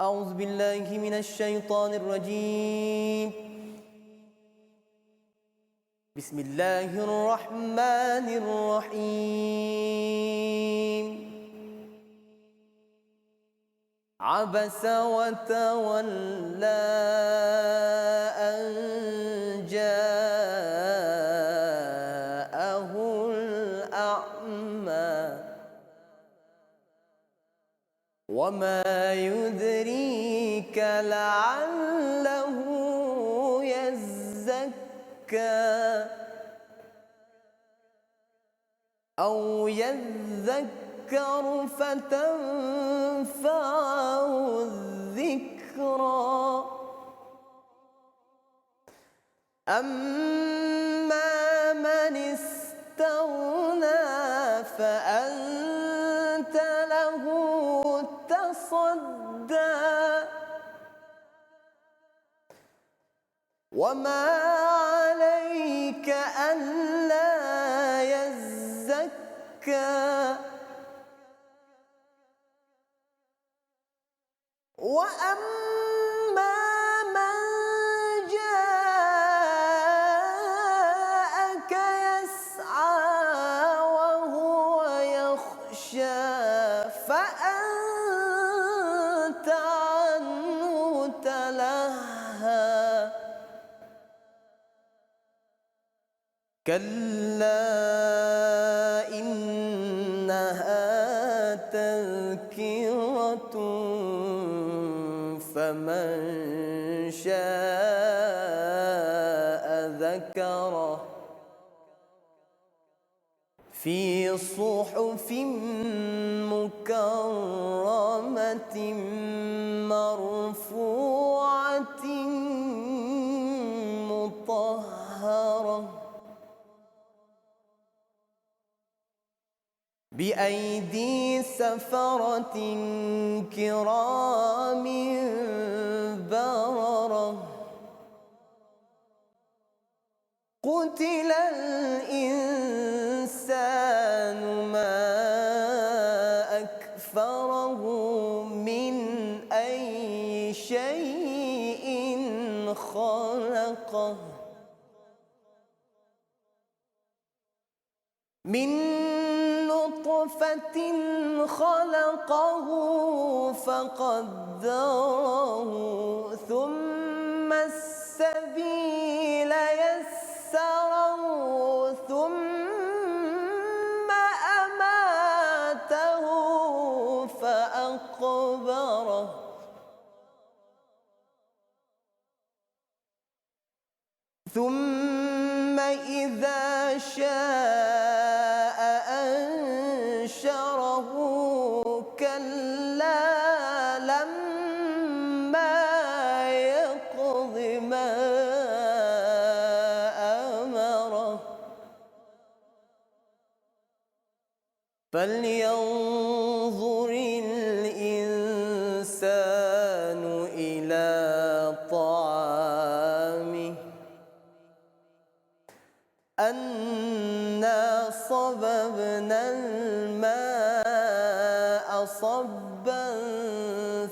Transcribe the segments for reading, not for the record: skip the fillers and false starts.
أعوذ بالله من الشيطان الرجيم. بسم الله الرحمن الرحيم. عبس وتولى أن جاءه الأعمى وما يدريك لعله يزكى أو يذكر فتنفعه الذكرى. أما من استغنى فأنت له تصدى وما عليك ألا يزكى وأما من جاءك يسعى وهو يخشى فأنت عنه تلهى. كلا إنها تذكرة فمن شاء ذكره في صحف مكرمة مرفوعة مطهرة بأيدي سفرة كرام بررة. قتل الإنسان ما أكفره من أي شيء خلقه من نطفة خلقه فقدره ثم السبيل يسره ثم أماته فأقبره ثم إذا شاء أنشره كلا لما يقض ما أمره فلينظر الإنسان إلى طعامه أنا صببنا الماء صبا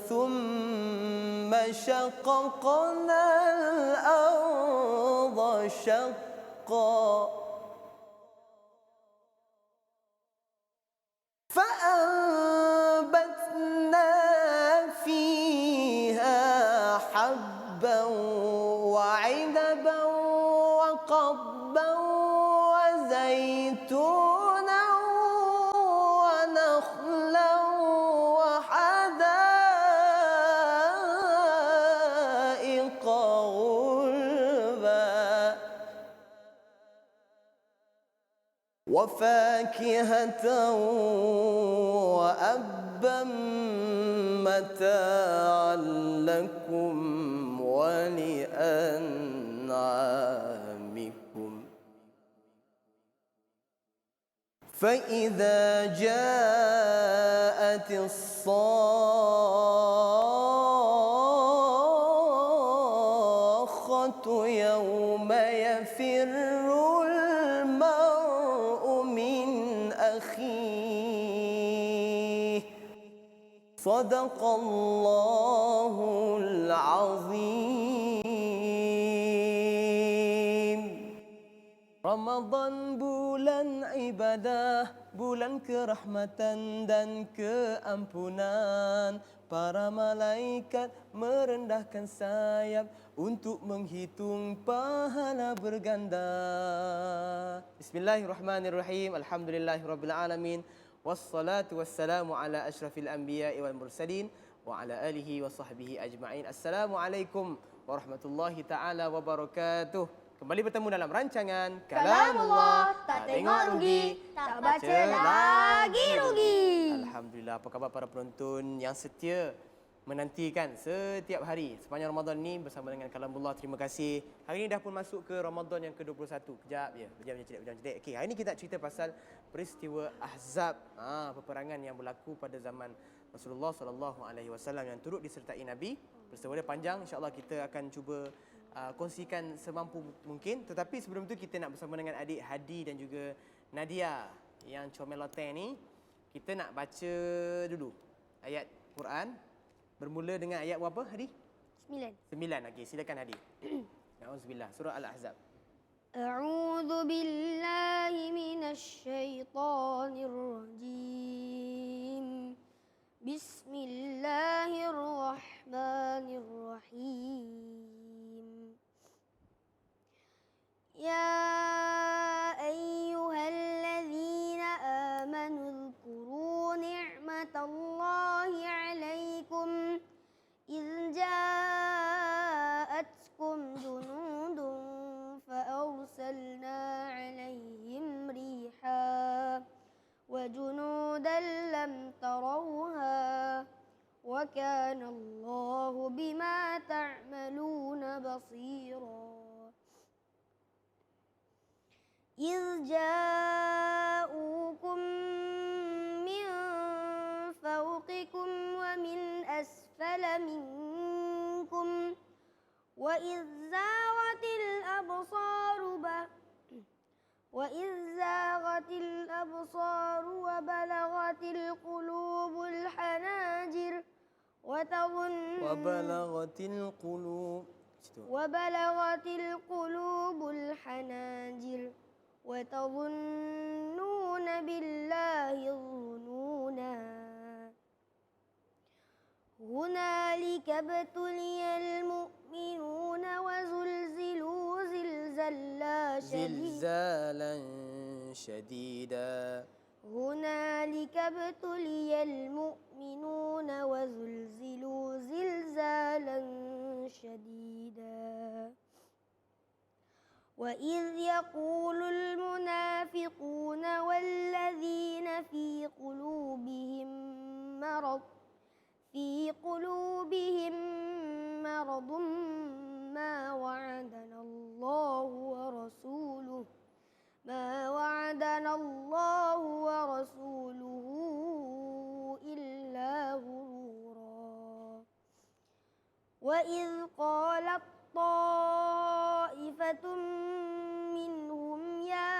ثم شققنا الأرض شقا فأنبتنا فيها حبا وعنبا وقضبا وزيتونا ونخلا وحدائق غلبا وفاكهة وأبا متاعا لكم ولأنعامكم. فإذا جاءت الصاخة يوم يفر المرء من أخيه Sadaqallahul azim. Ramadan bulan ibadah, bulan kerahmatan dan keampunan. Para malaikat merendahkan sayap untuk menghitung pahala berganda. Bismillahirrahmanirrahim. Alhamdulillahirabbil alamin. Wassalatu wassalamu ala asyrafil anbiya'i wal mursalin wa ala alihi wa sahbihi ajma'in. Assalamualaikum warahmatullahi taala wabarakatuh. Kembali bertemu dalam rancangan Kalamullah, tak tengok rugi, tak baca lagi rugi. Alhamdulillah, apa khabar para penonton yang setia menantikan setiap hari sepanjang Ramadan ni bersama dengan Kalamullah. Terima kasih. Hari ini dah pun masuk ke Ramadan yang ke-21. Kejap je, berjam cedik. Okey, hari ini kita cerita pasal peristiwa Ahzab, peperangan yang berlaku pada zaman Rasulullah sallallahu alaihi wasallam yang turut disertai Nabi. Peristiwa dia panjang, insya-Allah kita akan cuba kongsikan semampu mungkin. Tetapi sebelum itu kita nak bersama dengan adik Hadi dan juga Nadia yang comel-loteng ni, kita nak baca dulu ayat Quran. Bermula dengan ayat berapa Hadi? 9. Okey, silakan Hadi. Auzubillah, surah Al-Ahzab. A'udzu billahi minasy syaithanir rajim. Bismillahirrahmanirrahim. يا أيها الذين آمنوا اذكروا نعمة الله عليكم إذ جاءتكم جنود فأرسلنا عليهم ريحا وجنودا لم تروها وكان الله بما تعملون بصيرا إذ جاءوكم من فوقكم ومن أسفل منكم وإذ زاغت الأبصار وبلغت القلوب الحناجر وتظنون بالله الظنونا هنالك ابتلي المؤمنون وزلزلوا زلزالا شديدا هنالك ابتلي المؤمنون وزلزلوا زلزالا شديدا وإذ يقول المنافقون والذين في قلوبهم مرض ما وعدنا الله ورسوله إلا غرورا وإذ قالت طائفة منهم يا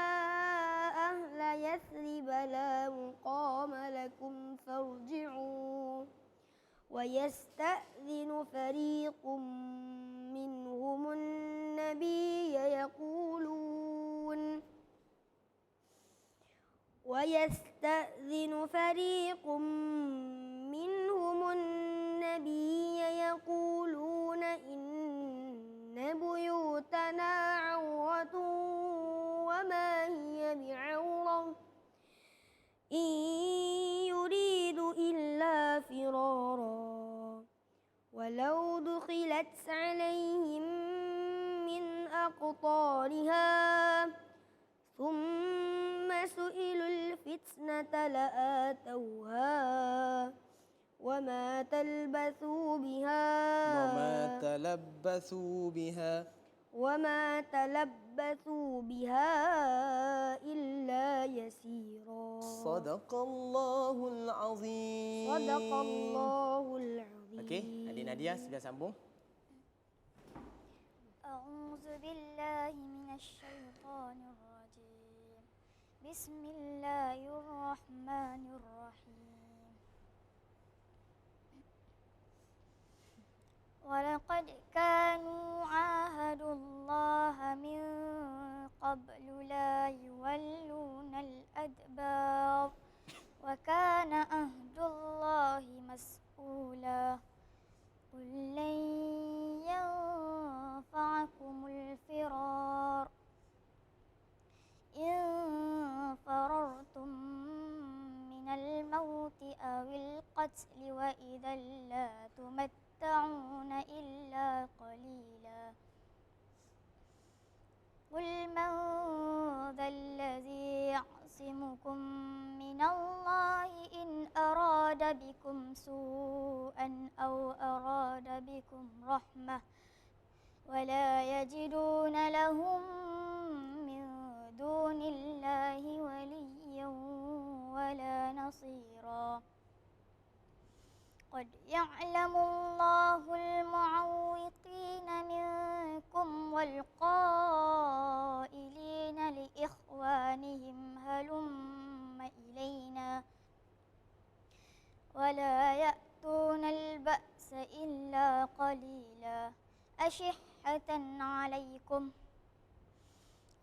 أهل يثرب لا مقام لكم فارجعوا ويستأذن فريق منهم النبي يقولون إن بيوتنا عورة وما هي بعورة إن يريد إلا فرارا ولو دخلت عليهم من أقطارها ثم سئلوا الفتنة لآتوها وما تلبثوا بها إلا يسيرا صدق Allahul Azim. Okey, adik Nadia sudah sambung. A'udzu billahi minasyaitonir rajim. Bismillahirrahmanirrahim. ولقد كانوا عاهدوا الله من قبل لا يولون الأدبار وكان عهد الله مسؤولا قل لن ينفعكم الفرار إن فررتم من الموت أو القتل وإذا لا تمتعون إلا قليلا قل من ذا الذي يعصمكم من الله إن أراد بكم سوءا أو أراد بكم رحمة ولا يجدون لهم من دون الله وليا ولا نصيرا قد يعلم الله المعوقين منكم والقائلين لإخوانهم هلم إلينا ولا يأتون البأس إلا قليلا أشحة عليكم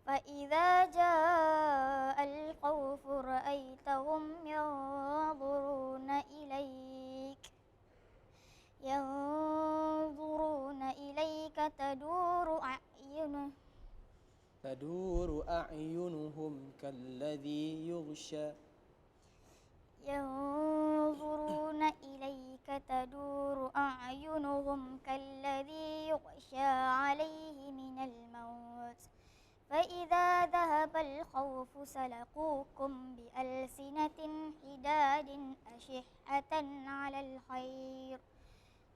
فإذا جاء الخوف رأيتهم ينظرون إليك تدور أعينهم كالذي يغشى ينظرون إليك تدور أعينهم كالذي يغشى عليه من الموت فإذا ذهب الخوف سلقوكم بألسنة حداد أشحة على الخير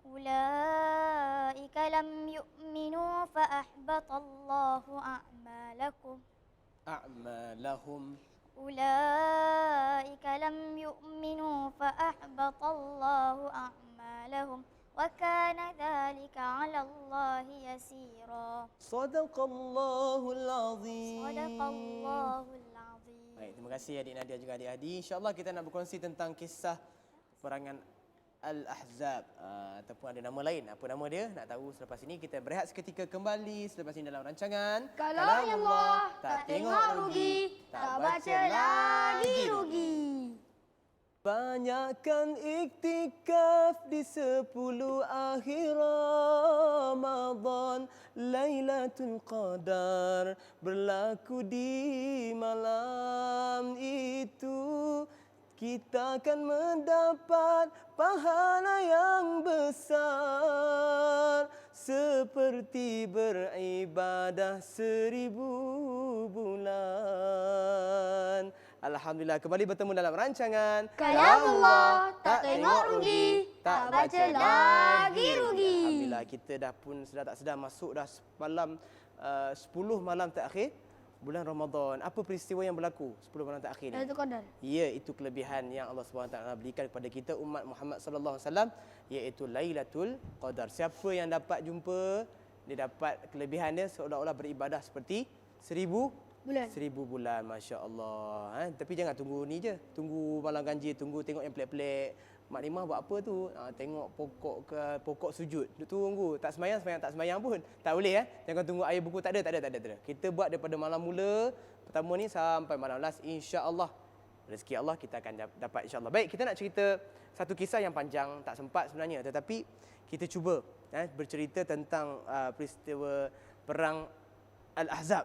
أولئك لم يؤمنوا فأحبط الله أعمالهم أولئك لم يؤمنوا فأحبط الله أعمالهم وكان ذلك على الله يسيرا صدق الله العظيم. صدق الله العظيم. Baik, terima kasih adik Nadia juga adik-adik. InsyaAllah kita nak berkongsi tentang kisah perangan Al-Ahzab ataupun ada nama lain. Apa nama dia? Nak tahu selepas ini. Kita berehat seketika kembali selepas ini dalam rancangan Kalamullah tak tengok rugi, tak baca lagi rugi. Banyakkan iktikaf di 10 akhir Ramadan. Lailatul Qadar berlaku di malam itu. Kita akan mendapat pahala yang besar seperti beribadah 1000 bulan. Alhamdulillah, kembali bertemu dalam rancangan Kalamullah tak tengok rugi, tak baca lagi rugi. Alhamdulillah, kita dah pun sedar tak sedar masuk dah malam 10 malam terakhir bulan Ramadan. Apa peristiwa yang berlaku 10 malam terakhir ni? Lailatul Qadar. Ya, itu kelebihan yang Allah SWT berikan kepada kita umat Muhammad sallallahu alaihi wasallam, iaitu Lailatul Qadar. Siapa yang dapat jumpa, dia dapat kelebihan dia seolah-olah beribadah seperti 1000 bulan, masya-Allah. Tapi jangan tunggu ni je, tunggu malam ganjil, tengok yang pelik-pelik. Mak Limah buat apa tu? Tengok pokok sujud. Tunggu, tak sembahyang tak sembahyang pun. Tak boleh Jangan tunggu air buku, tak ada. Kita buat daripada malam mula pertama ni sampai malam last, insya-Allah. Rezeki Allah kita akan dapat, insya-Allah. Baik, kita nak cerita satu kisah yang panjang, tak sempat sebenarnya, tetapi kita cuba bercerita tentang peristiwa perang Al-Ahzab.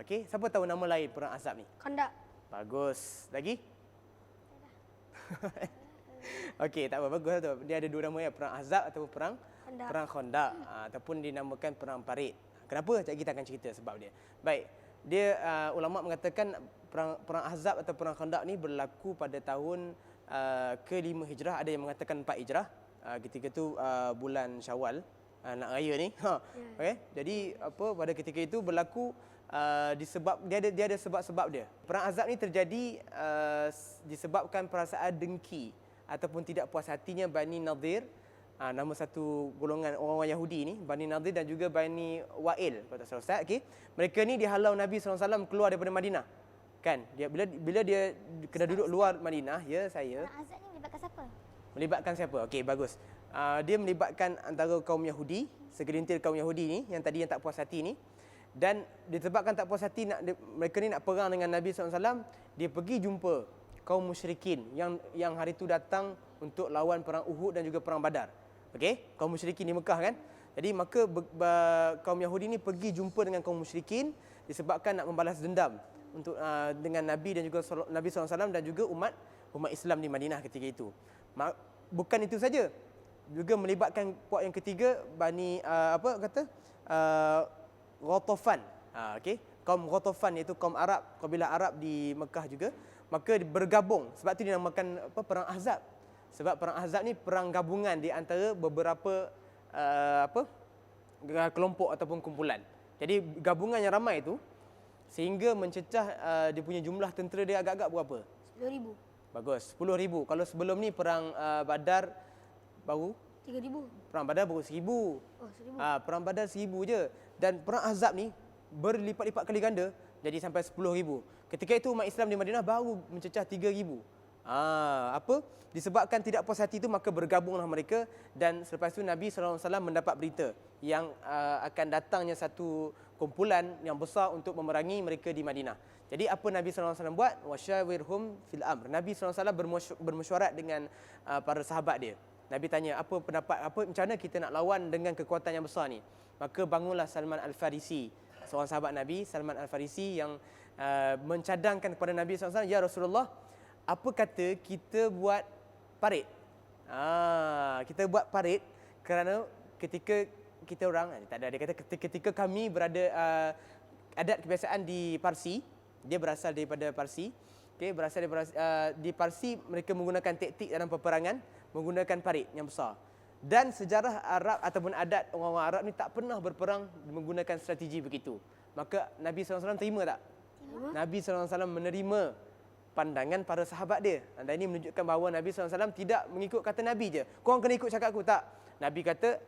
Okey, siapa tahu nama lain perang Ahzab ni? Khandaq. Bagus. Lagi? Okey, tak apa, bagus tu. Dia ada dua nama perang Ahzab ataupun perang Khandaq, ataupun dinamakan perang Parit. Kenapa? Kita akan cerita sebab dia. Baik. Dia ulama mengatakan perang Ahzab atau perang Khandaq ni berlaku pada tahun ke-5 Hijrah, ada yang mengatakan 4 Hijrah. Ketika tu bulan Syawal, nak raya ni. Okey. Jadi pada ketika itu berlaku disebab dia ada sebab-sebab dia. Perang Ahzab ni terjadi disebabkan perasaan dengki ataupun tidak puas hatinya Bani Nadir, nama satu golongan orang-orang Yahudi ni, Bani Nadir dan juga Bani Wa'il, kalau tak salah Ustaz. Okey. Mereka ni dihalau Nabi SAW keluar daripada Madinah. Kan? Bila dia kena duduk luar Madinah, ya saya. Perang Ahzab ni melibatkan siapa? Melibatkan siapa? Okey, bagus. dia melibatkan antara kaum Yahudi, segelintir kaum Yahudi ni yang tadi yang tak puas hati ni, dan disebabkan tak puas hati mereka ni nak perang dengan Nabi SAW, dia pergi jumpa kaum musyrikin yang hari tu datang untuk lawan perang Uhud dan juga perang Badar. Okey, kaum musyrikin di Mekah kan. Jadi maka kaum Yahudi ni pergi jumpa dengan kaum musyrikin disebabkan nak membalas dendam untuk dengan Nabi dan juga Nabi SAW dan juga umat Islam di Madinah ketika itu. Bukan itu saja, juga melibatkan puak yang ketiga, Bani Ghatafan. Okey, kaum Ghatafan iaitu kaum Arab, kabilah Arab di Mekah juga. Maka bergabung, sebab tu dinamakan perang Ahzab. Sebab perang Ahzab ni perang gabungan di antara beberapa kelompok ataupun kumpulan. Jadi gabungan yang ramai itu sehingga mencecah dia punya jumlah tentera dia agak-agak berapa? 10,000. Bagus, 10,000. Kalau sebelum ni perang Badar baru 3,000. perang Badar baru 1,000. Oh, 1,000. Perang Badar 1,000 je. Dan perang Ahzab ni berlipat-lipat kali ganda jadi sampai 10,000. Ketika itu umat Islam di Madinah baru mencecah 3,000. Disebabkan tidak puas hati itu maka bergabunglah mereka, dan selepas itu Nabi SAW mendapat berita yang akan datangnya satu kumpulan yang besar untuk memerangi mereka di Madinah. Jadi apa Nabi SAW buat? Wasyawirhum fil amr. Nabi SAW bermesyuarat dengan para sahabat dia. Nabi tanya, apa pendapat, macam mana kita nak lawan dengan kekuatan yang besar ni? Maka bangunlah Salman Al-Farisi, seorang sahabat Nabi, Salman Al-Farisi, yang mencadangkan kepada Nabi SAW, ya Rasulullah, apa kata kita buat parit? Kita buat parit kerana ketika kita orang, tak ada, dia kata ketika kami berada, adat kebiasaan di Parsi, dia berasal daripada Parsi. Okey, berasal daripada di Parsi mereka menggunakan taktik dalam peperangan, menggunakan parit yang besar. Dan sejarah Arab ataupun adat orang-orang Arab ni tak pernah berperang menggunakan strategi begitu. Maka Nabi SAW terima tak? Nabi SAW menerima pandangan para sahabat dia. Dan ini menunjukkan bahawa Nabi SAW tidak mengikut kata Nabi je. Korang kena ikut cakap aku. Tak. Nabi kata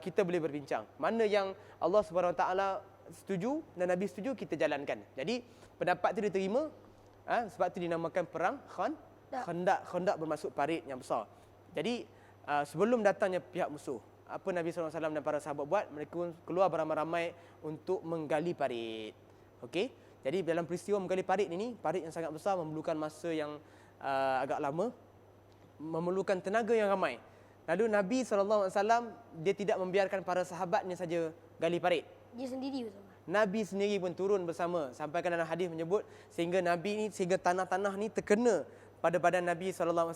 kita boleh berbincang. Mana yang Allah SWT setuju dan Nabi setuju, kita jalankan. Jadi pendapat itu diterima. Sebab itu dinamakan perang Khandaq bermaksud parit yang besar. Jadi sebelum datangnya pihak musuh, apa Nabi SAW dan para sahabat buat? Mereka keluar beramai-ramai untuk menggali parit. Okey. Jadi dalam peristiwa menggali parit ini, parit yang sangat besar, memerlukan masa yang agak lama, memerlukan tenaga yang ramai. Lalu Nabi SAW dia tidak membiarkan para sahabatnya saja gali parit. Dia sendiri bersama. Nabi sendiri pun turun bersama. Sampaikan dalam hadis menyebut sehingga tanah-tanah ni terkena pada badan Nabi SAW.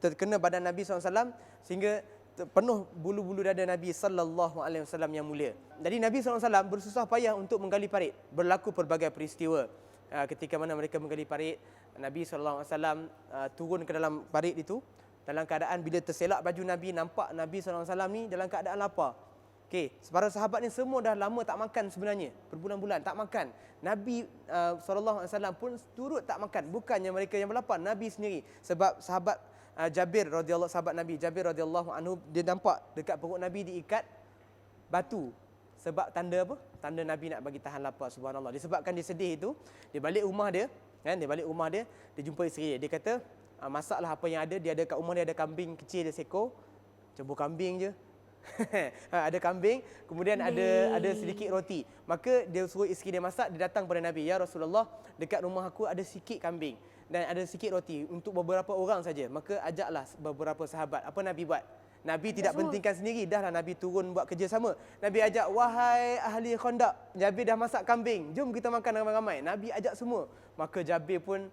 Terkena badan Nabi SAW sehingga penuh bulu-bulu dada Nabi SAW yang mulia. Jadi Nabi SAW bersusah payah untuk menggali parit. Berlaku pelbagai peristiwa. Ketika mana mereka menggali parit, Nabi SAW turun ke dalam parit itu dalam keadaan bila terselak baju Nabi, nampak Nabi SAW ni dalam keadaan lapar. Okey, para sahabat ni semua dah lama tak makan sebenarnya. Berbulan-bulan tak makan. Nabi SAW pun turut tak makan. Bukannya mereka yang berlapar, Nabi sendiri. Sebab sahabat sahabat Nabi Jabir radhiyallahu anhu, dia nampak dekat perut Nabi diikat batu. Sebab tanda apa? Tanda Nabi nak bagi tahan lapar, subhanallah. Disebabkan dia sedih itu, dia balik rumah dia, kan? Dia jumpa isteri dia. Dia kata, masaklah apa yang ada. Dia ada kat rumah dia ada kambing kecil, dia seekor. Coba kambing je. Ada kambing, kemudian ada sedikit roti. Maka dia suruh isteri dia masak, dia datang pada Nabi, ya Rasulullah, dekat rumah aku ada sikit kambing dan ada sikit roti untuk beberapa orang saja. Maka ajaklah beberapa sahabat. Apa Nabi buat? Nabi tidak pentingkan sendiri. Dahlah Nabi turun buat kerja sama. Nabi ajak, wahai ahli Khandaq, Jabir dah masak kambing, jom kita makan ramai-ramai. Nabi ajak semua. Maka Jabir pun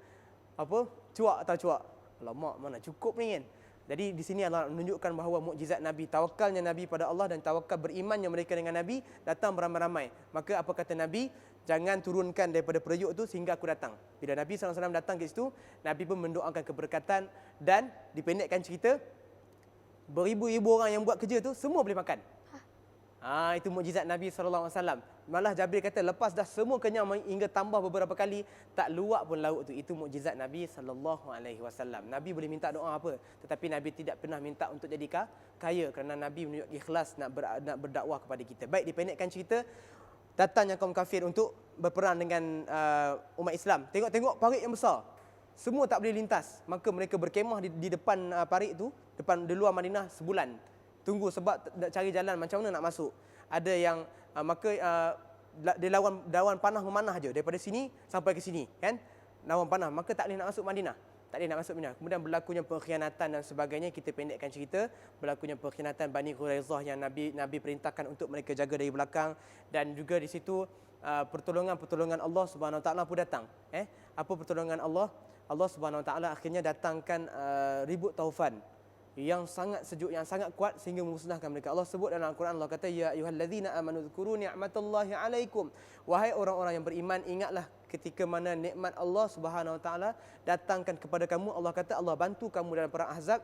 cuak tak cuak. Alamak, mana cukup ni kan. Jadi di sini Allah menunjukkan bahawa mukjizat Nabi, tawakalnya Nabi pada Allah dan tawakal berimannya mereka dengan Nabi datang beramai-ramai. Maka apa kata Nabi? Jangan turunkan daripada periuk itu sehingga aku datang. Bila Nabi SAW datang ke situ, Nabi pun mendoakan keberkatan dan dipendekkan cerita, beribu-ribu orang yang buat kerja tu semua boleh makan. Itu mukjizat Nabi SAW. Malah Jabir kata lepas dah semua kenyang hingga tambah beberapa kali, tak luak pun lauk tu. Itu mukjizat Nabi SAW. Nabi boleh minta doa apa, tetapi Nabi tidak pernah minta untuk jadi kaya, kerana Nabi menunjuk ikhlas nak berdakwah kepada kita. Baik, dipendekkan cerita, datangnya kaum kafir untuk berperang dengan umat Islam. Tengok parit yang besar, semua tak boleh lintas. Maka mereka berkemah di depan parit itu, di luar Madinah sebulan. Tunggu sebab nak cari jalan macam mana nak masuk. Ada yang dia lawan panah memanah je daripada sini sampai ke sini, kan? Lawan panah, maka tak boleh nak masuk Madinah. Tak boleh nak masuk Madinah. Kemudian berlakunya pengkhianatan dan sebagainya, kita pendekkan cerita. Berlakunya pengkhianatan Bani Quraizah yang Nabi perintahkan untuk mereka jaga dari belakang, dan juga di situ pertolongan Allah Subhanahu Wa Taala pun datang. Apa pertolongan Allah? Allah Subhanahu Wa Taala akhirnya datangkan ribut taufan yang sangat sejuk, yang sangat kuat sehingga memusnahkan mereka. Allah sebut dalam Al-Quran, Allah kata, ya ayyuhallazina amanu dzkuru ni'matallahi 'alaikum. Wahai orang-orang yang beriman, ingatlah ketika mana nikmat Allah Subhanahu Wa Taala datangkan kepada kamu. Allah kata Allah bantu kamu dalam perang Ahzab,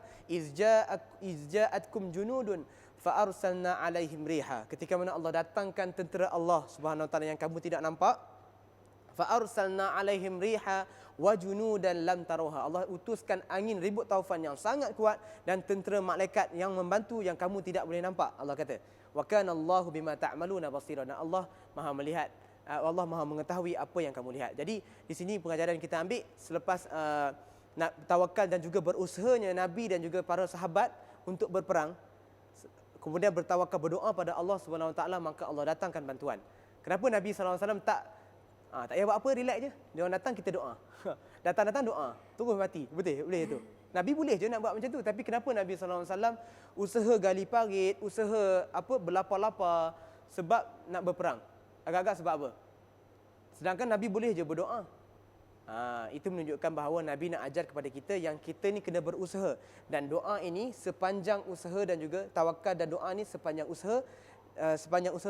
izja'atkum junudun fa arsalna 'alaihim riha. Ketika mana Allah datangkan tentera Allah Subhanahu Wa Taala yang kamu tidak nampak, fa arsalna 'alaihim riha wa junudan lam taruha. Allah utuskan angin ribut taufan yang sangat kuat dan tentera malaikat yang membantu yang kamu tidak boleh nampak. Allah kata, wa kana Allahu bima ta'maluna basira. Dan Allah Maha melihat, Allah Maha mengetahui apa yang kamu lihat. Jadi di sini pengajaran kita ambil selepas nak tawakal dan juga berusahanya Nabi dan juga para sahabat untuk berperang, kemudian bertawakal, berdoa pada Allah Subhanahu Wa Taala, maka Allah datangkan bantuan. Kenapa Nabi sallallahu alaihi wasallam tak payah buat apa, relax je. Dia orang datang, kita doa. Datang doa, terus mati. Betul? Boleh tu. Nabi boleh je nak buat macam tu, tapi kenapa Nabi sallallahu alaihi wasallam usaha gali parit, usaha berlapar-lapar sebab nak berperang? Agak-agak sebab apa? Sedangkan Nabi boleh je berdoa. Itu menunjukkan bahawa Nabi nak ajar kepada kita yang kita ni kena berusaha, dan doa ini sepanjang usaha, dan juga tawakal dan doa ni sepanjang usaha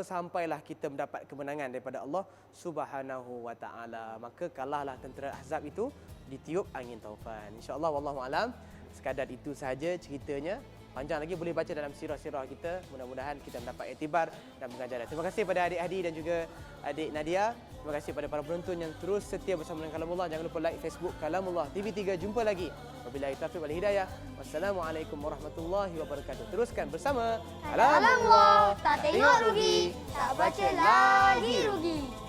sampailah kita mendapat kemenangan daripada Allah Subhanahu Wa Taala. Maka kalahlah tentera Ahzab itu ditiup angin taufan. InsyaAllah, wallahu alam. Sekadar itu sahaja ceritanya. Panjang lagi boleh baca dalam sirah-sirah kita. Mudah-mudahan kita mendapat iktibar dan pengajaran. Terima kasih pada adik Hadi dan juga adik Nadia. Terima kasih pada para penonton yang terus setia bersama dengan Kalamullah. Jangan lupa like Facebook Kalamullah TV3. Jumpa lagi. Wabillahi taufiq wal hidayah. Wassalamualaikum warahmatullahi wabarakatuh. Teruskan bersama Kalamullah, tak tengok rugi, tak baca lagi rugi.